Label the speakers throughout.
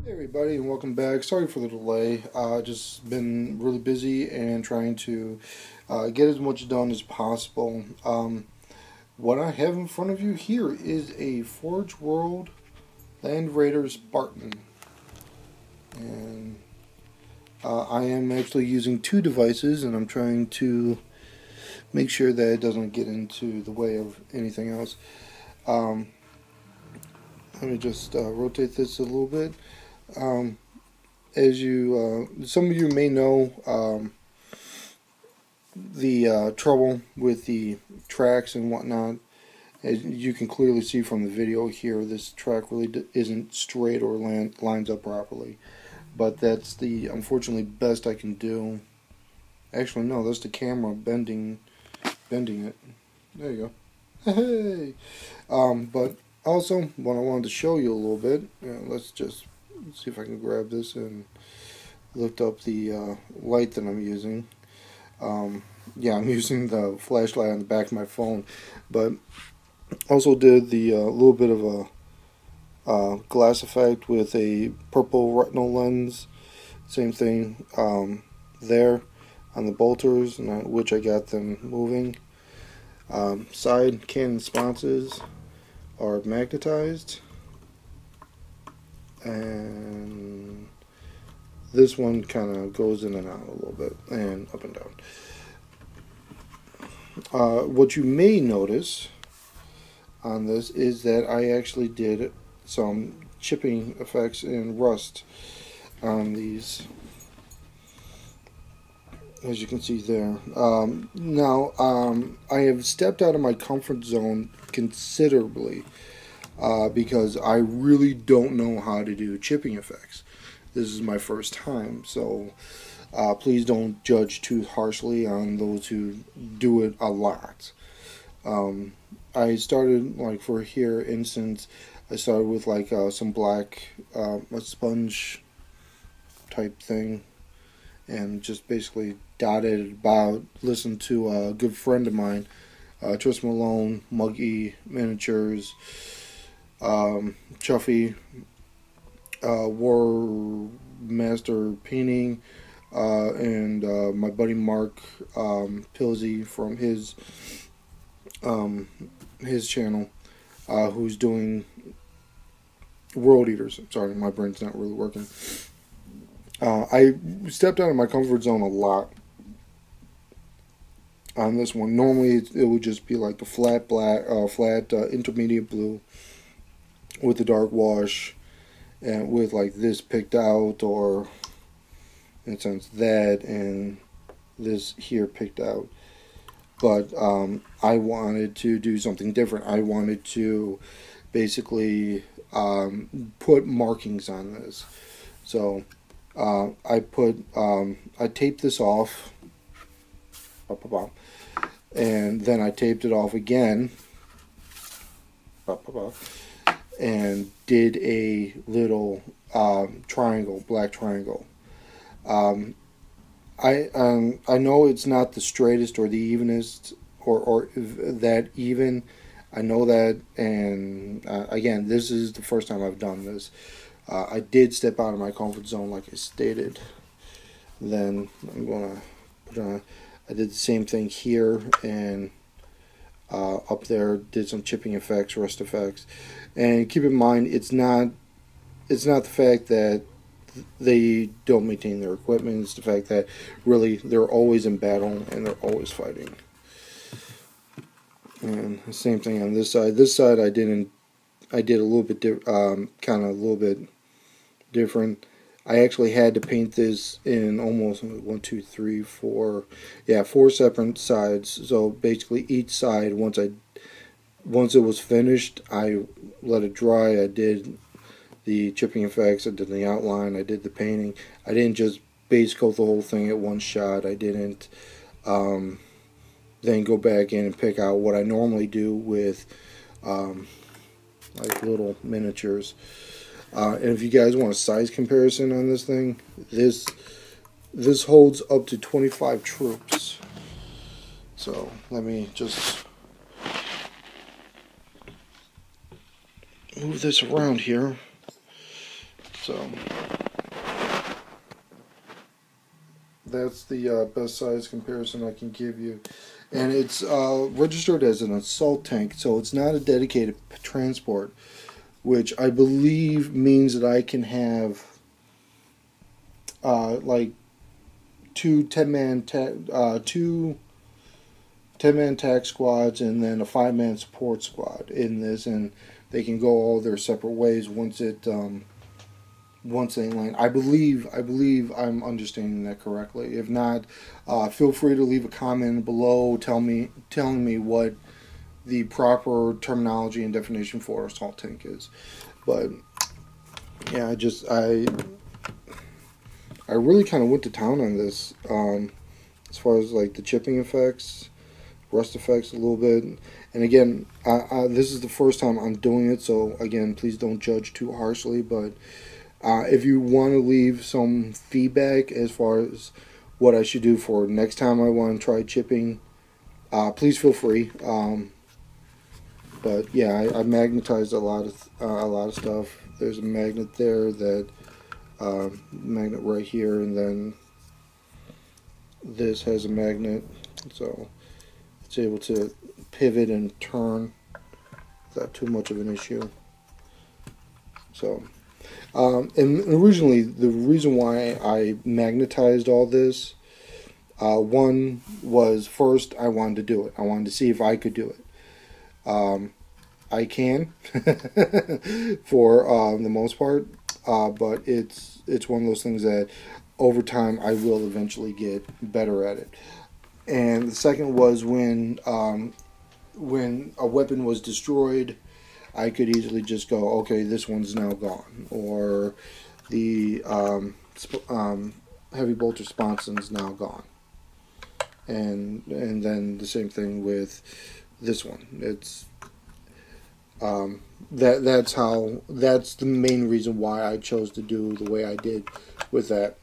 Speaker 1: Hey everybody, and welcome back. Sorry for the delay. Just been really busy and trying to get as much done as possible. What I have in front of you here is a Forge World Land Raider Spartan, and I am actually using two devices, and I'm trying to make sure that it doesn't get into the way of anything else. Let me just rotate this a little bit. As you, some of you may know, the trouble with the tracks and whatnot. As you can clearly see from the video here, this track really isn't straight or lines up properly. But that's the, unfortunately, best I can do. Actually, no, that's the camera bending it. There you go. Hey! But also, what I wanted to show you a little bit, let's see if I can grab this and lift up the light that I'm using. Yeah, I'm using the flashlight on the back of my phone, but also did the little bit of a glass effect with a purple retinal lens. Same thing there on the bolters, which I got them moving. Side cannon sconces are magnetized, and this one kind of goes in and out a little bit and up and down. What you may notice on this is that I actually did some chipping effects in rust on these, as you can see there. Now, I have stepped out of my comfort zone considerably because I really don't know how to do chipping effects. This is my first time, so please don't judge too harshly on those who do it a lot. I started, like for here instance, I started with like some black, a sponge type thing, and just basically dotted about. Listened to a good friend of mine, Tristan Malone, Muggy Miniatures, Chuffy, War Master Painting, and my buddy Mark Pilsey from his channel, who's doing World Eaters. Sorry, my brain's not really working. I stepped out of my comfort zone a lot on this one. Normally it would just be like the flat black, intermediate blue with the dark wash, and with like this picked out, or in a sense that, and this here picked out. But I wanted to do something different. I wanted to basically put markings on this. So I taped this off, and then I taped it off again, and did a little triangle, black triangle. I know it's not the straightest or the evenest, or that even. I know that, and again, this is the first time I've done this. I did step out of my comfort zone, like I stated. Then I'm gonna put on. I did the same thing here, and up there did some chipping effects, rust effects, and keep in mind it's not the fact that they don't maintain their equipment. It's the fact that really they're always in battle and they're always fighting. And the same thing on this side. This side I did a little bit kind of a little bit different. I actually had to paint this in almost 4 separate sides. So basically each side, once it was finished, I let it dry. I did the chipping effects, I did the outline, I did the painting. I didn't just base coat the whole thing at one shot. I didn't then go back in and pick out what I normally do with like little miniatures. And if you guys want a size comparison on this thing, this holds up to 25 troops. So let me just move this around here So that's the best size comparison I can give you. And it's registered as an assault tank, so it's not a dedicated transport, which I believe means that I can have like two 10-man tac squads and then a 5-man support squad in this, and they can go all their separate ways once they land. I believe I'm understanding that correctly. If not, feel free to leave a comment below telling me what the proper terminology and definition for assault tank is. But yeah, I really kind of went to town on this, as far as like the chipping effects, rust effects a little bit. And again, this is the first time I'm doing it, so again, please don't judge too harshly. But if you want to leave some feedback as far as what I should do for next time I want to try chipping, please feel free. But yeah, I magnetized a lot of stuff. There's a magnet there, that magnet right here, and then this has a magnet, so it's able to pivot and turn without too much of an issue. So, and originally the reason why I magnetized all this, one was, first I wanted to do it. I wanted to see if I could do it. I can for the most part, but it's one of those things that over time I will eventually get better at it. And the second was when a weapon was destroyed, I could easily just go, okay, this one's now gone, or the heavy bolter sponson's now gone, and then the same thing with this one. It's that's the main reason why I chose to do the way I did with that.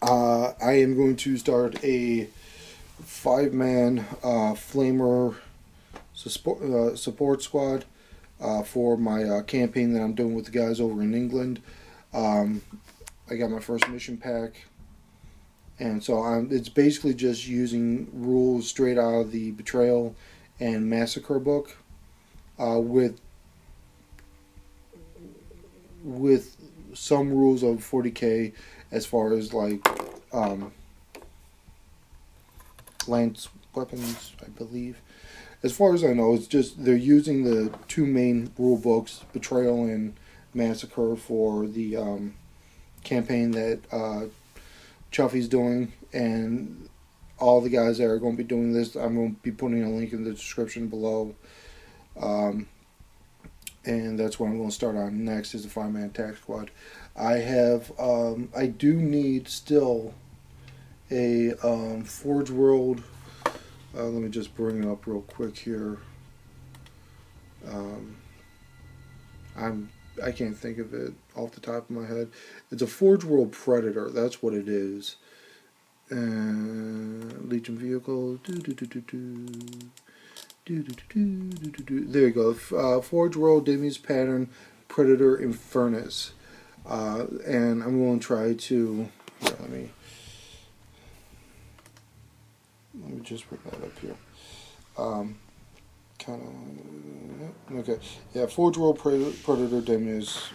Speaker 1: I am going to start a 5-man flamer support squad for my campaign that I'm doing with the guys over in England. I got my first mission pack, and so it's basically just using rules straight out of the Betrayal and Massacre book, with some rules of 40k as far as like lance weapons, I believe. As far as I know, it's just they're using the two main rule books, Betrayal and Massacre, for the campaign that Chuffy's doing, and all the guys that are going to be doing this, I'm going to be putting a link in the description below. And that's what I'm going to start on next, is the 5-man tac squad. I do need still a Forge World. Let me just bring it up real quick here. I can't think of it off the top of my head. It's a Forge World Predator. That's what it is. Legion vehicle. There you go. Forge World Demis Pattern Predator Infernus. And I'm going to try to. Here, let me just bring that up here. Okay. Yeah, Forge World Predator Demis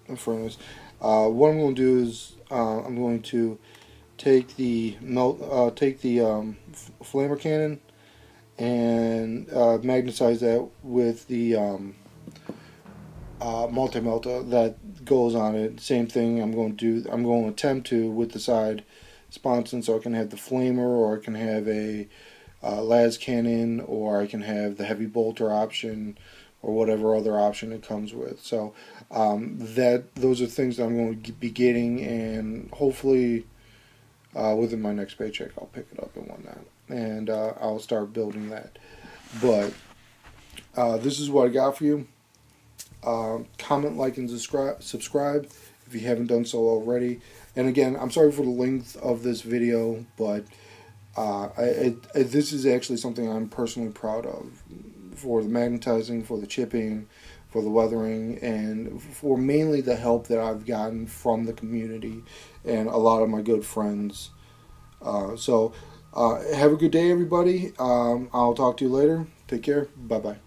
Speaker 1: Infernus. What I'm going to do is I'm going to take the flamer cannon and magnetize that with the multi-melta that goes on it. Same thing I'm going to attempt to with the side sponson, so I can have the flamer, or I can have a las cannon, or I can have the heavy bolter option, or whatever other option it comes with. So those are things that I'm going to be getting, and hopefully within my next paycheck I'll pick it up and whatnot, and I'll start building that. But this is what I got for you. Comment, like, and subscribe if you haven't done so already. And again, I'm sorry for the length of this video, but this is actually something I'm personally proud of, for the magnetizing, for the chipping, for the weathering, and for mainly the help that I've gotten from the community and a lot of my good friends. So have a good day, everybody. I'll talk to you later. Take care. Bye bye.